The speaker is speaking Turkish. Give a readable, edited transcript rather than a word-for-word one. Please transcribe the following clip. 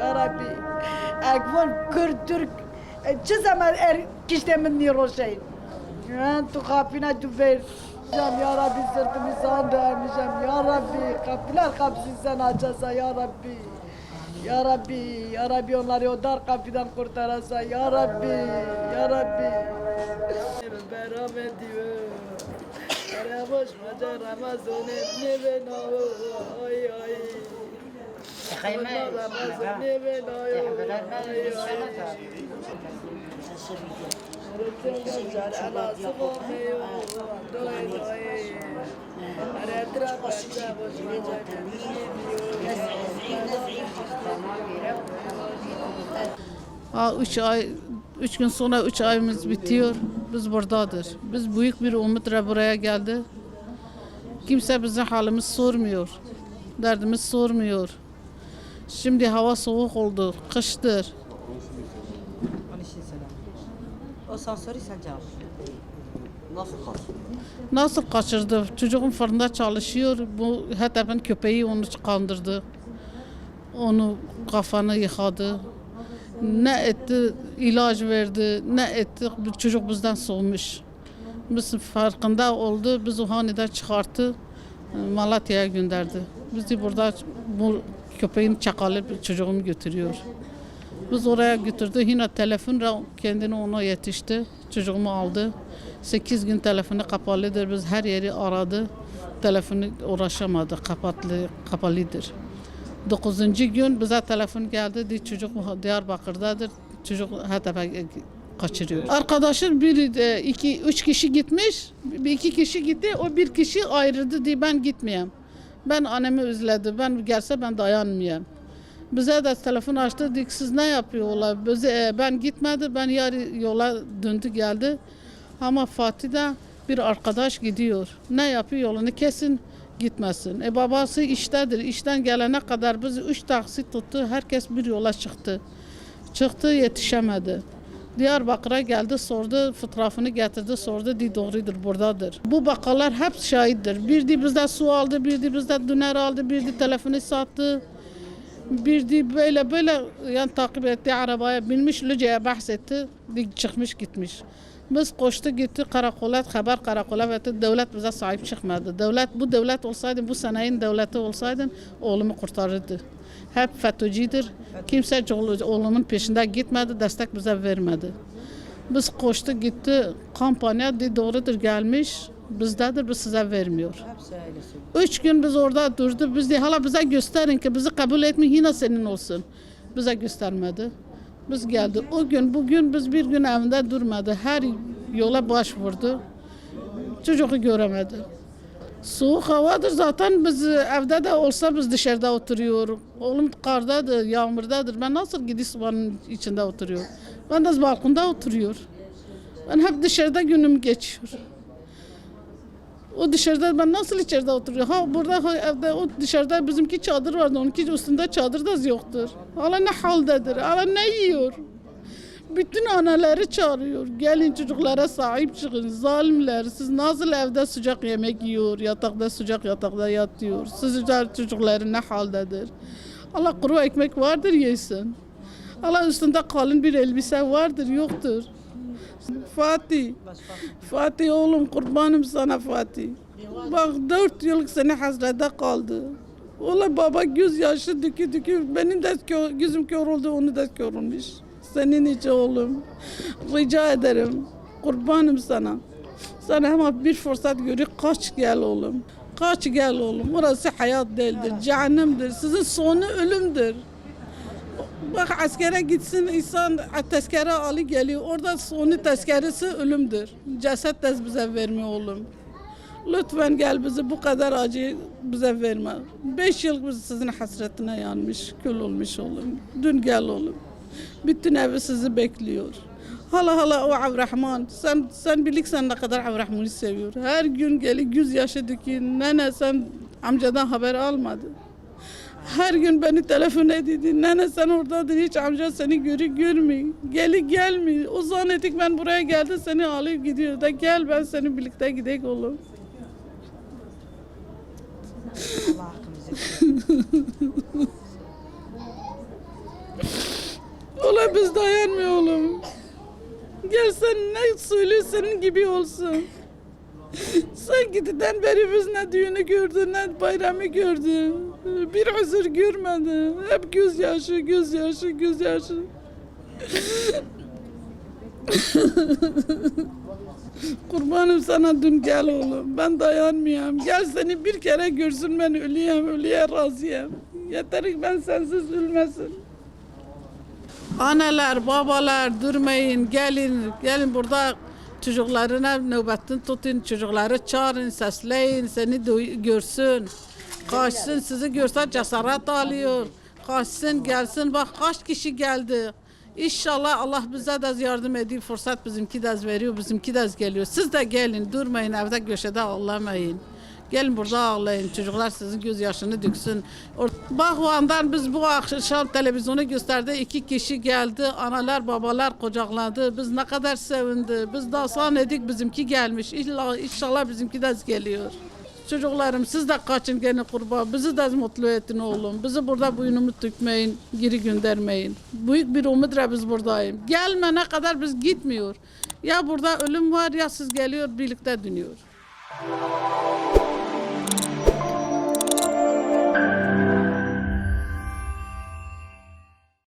Ya Rabbi, ekvan Kürt, Türk, çi zaman kişte min niroşeyin. Tu kapına tu ver. Ya Rabbi sırtımı sana dayamayacağım. Ya Rabbi kapılar kapısını sen açarsa Ya Rabbi. Ya Rabbi, Ya Rabbi onları o dar kapıdan kurtararsa Ya Rabbi, Ya Rabbi. Beram ediyor. Arabaş maca Ramazan ne ben ay ay. Ramazan ne ben ay ay ay. Üç gün sonra 3 ayımız bitiyor. Biz buradadır. Biz büyük bir umutla buraya geldi. Kimse bize halimiz sormuyor. Derdimiz sormuyor. Şimdi hava soğuk oldu. Kıştır. O sansörü sen cevap. Nasıl kaçırdın? Nasıl kaçırdı? Çocuğum fırında çalışıyor. Bu HDP'nin köpeği onu kandırdı. Onu kafanı yıkadı. Ne etti? İlaç verdi. Ne etti? Çocuk bizden soğumuş. Biz farkında oldu. Biz o haneden çıkarttı. Malatya'ya gönderdi. Bizi burada bu köpeğin çakalı çocuğumu götürüyor. Biz oraya götürdü. Yine telefonla kendini ona yetişti. Çocuğumu aldı. 8 gün telefonu kapalıdır. Biz her yeri aradı. Telefonu uğraşamadı. Kapalıdır. 9. gün bize telefon geldi. Dedi, çocuk Diyarbakır'dadır. Çocuk HDP kaçırıyor. Arkadaşım üç kişi gitmiş. 2 kişi gitti. O bir kişi ayrıldı diye ben gitmeyeyim. Ben annemi üzledi. Ben gelse ben dayanmayayım. Bize de telefon açtı. Dedik siz ne yapıyorlar? Ben gitmedim. Ben yarı yola döndü geldi. Ama Fatih'de bir arkadaş gidiyor. Ne yapıyor? Yolunu kesin gitmesin. Babası iştedir. İşten gelene kadar bizi 3 taksi tuttu. Herkes bir yola çıktı. Çıktı yetişemedi. Diyarbakır'a geldi sordu. Fotoğrafını getirdi sordu. Di doğrudur buradadır. Bu bakkallar hep şahittir. Bir de bizden su aldı. Bir de bizden döner aldı. Bir de telefonu sattı. Bir de böyle yani takip etti, arabaya binmiş, Lüce'ye bahsetti, çıkmış gitmiş. Biz koştu gitti karakola, haber karakola verdi, devlet bize sahip çıkmadı. Bu devlet olsaydı, bu sanayinin devleti olsaydı oğlumu kurtarırdı. Hep FETÖ'cüdür, kimse oğlumun peşinde gitmedi, destek bize vermedi. Biz koştu gitti, kampanya doğrudur gelmiş, bizdedir, biz size vermiyor. 3 gün biz orada durduk. Biz de hala bize gösterin ki bizi kabul etmeyin yine senin olsun. Bize göstermedi. Biz geldik. O gün bugün biz bir gün evinde durmadı. Her yola başvurdu. Çocuğu göremedi. Soğuk havadır zaten biz evde de olsa biz dışarıda oturuyoruz. Oğlum kardadır, yağmurdadır. Ben nasıl gidip sobanın içinde oturuyorum? Ben de balkonda oturuyor. Ben hep dışarıda günüm geçiyor. O dışarıda ben nasıl içeride oturuyorum? Burada evde o dışarıda bizimki çadır vardı. Onunki üstünde çadır da yoktur. Hala ne haldedir? Hala ne yiyor? Bütün anaları çağırıyor. Gelin çocuklara sahip çıkın. Zalimler. Siz nasıl evde sıcak yemek yiyor? Yatakta sıcak yatakta yatıyor. Sizler çocukları ne haldedir? Allah kuru ekmek vardır yesin. Allah üstünde kalın bir elbise vardır yoktur. Fatih oğlum kurbanım sana Fatih. Bak 4 yıllık seni hasrete kaldı. Ola baba göz yaşı dükü. Benim de gözüm kör oldu, onu da kör olmuş. Senin için oğlum. Rica ederim. Kurbanım sana. Sana hemen bir fırsat görüp kaç gel oğlum. Kaç gel oğlum. Orası hayat değildir, cehennemdir. Sizin sonu ölümdür. Bak askere gitsin insan tezkere alı geliyor. Orada sonu tezkeresi ölümdür. Ceset de bize vermiyor oğlum. Lütfen gel bizi bu kadar acı bize verme. 5 yıl biz sizin hasretine yanmış, kül olmuş oğlum. Dün gel oğlum. Bütün evi sizi bekliyor. Hala o Avrahman. Sen bilirsen ne kadar Avrahman'ı seviyor. Her gün gelip göz yaşı döküyor. Nene sen amcadan haber almadı. Her gün beni telefon ediyordu. Nene sen oradaydın, hiç amca seni görmüyor. Gelmiyor. O zannettik ben buraya geldi seni alıp gidiyor da gel ben seni birlikte gidelim oğlum. Allah hakkımızı Ola biz dayanmıyor oğlum. Gel sen ne söylüyor senin gibi olsun. Sen gittiğinden beri biz ne düğünü gördün ne bayramı gördün. Bir huzur görmedin. Hep gözyaşı, gözyaşı, gözyaşı. Kurbanım sana dün gel oğlum. Ben dayanmıyorum. Gel seni bir kere görsün ben öleyim, ölüye razıyım. Yeter ki ben sensiz ölmesin. Anneler, babalar durmayın, gelin burada çocuklarına nöbetini tutun, çocukları çağırın, sesleyin, seni görsün. Kaçsın, sizi görse cesaret alıyor. Kaçsın, gelsin, bak kaç kişi geldi. İnşallah Allah bize de yardım ediyor, fırsat bizimki de veriyor, bizimki de geliyor. Siz de gelin, durmayın, evde köşede ağlamayın. Gelin burada ağlayın, çocuklar sizin gözyaşını döksün. Bak o andan biz bu akşam televizyonu gösterdi, 2 kişi geldi, analar babalar kucakladı. Biz ne kadar sevindi, biz de aslan edik bizimki gelmiş. İnşallah bizimki de geliyor. Çocuklarım siz de kaçın gene kurban, bizi de mutlu etin oğlum. Bizi burada boynumu tükmeyin, geri göndermeyin. Büyük bir umutla biz buradayım. Gelmene kadar biz gitmiyor. Ya burada ölüm var ya siz geliyor birlikte dönüyor.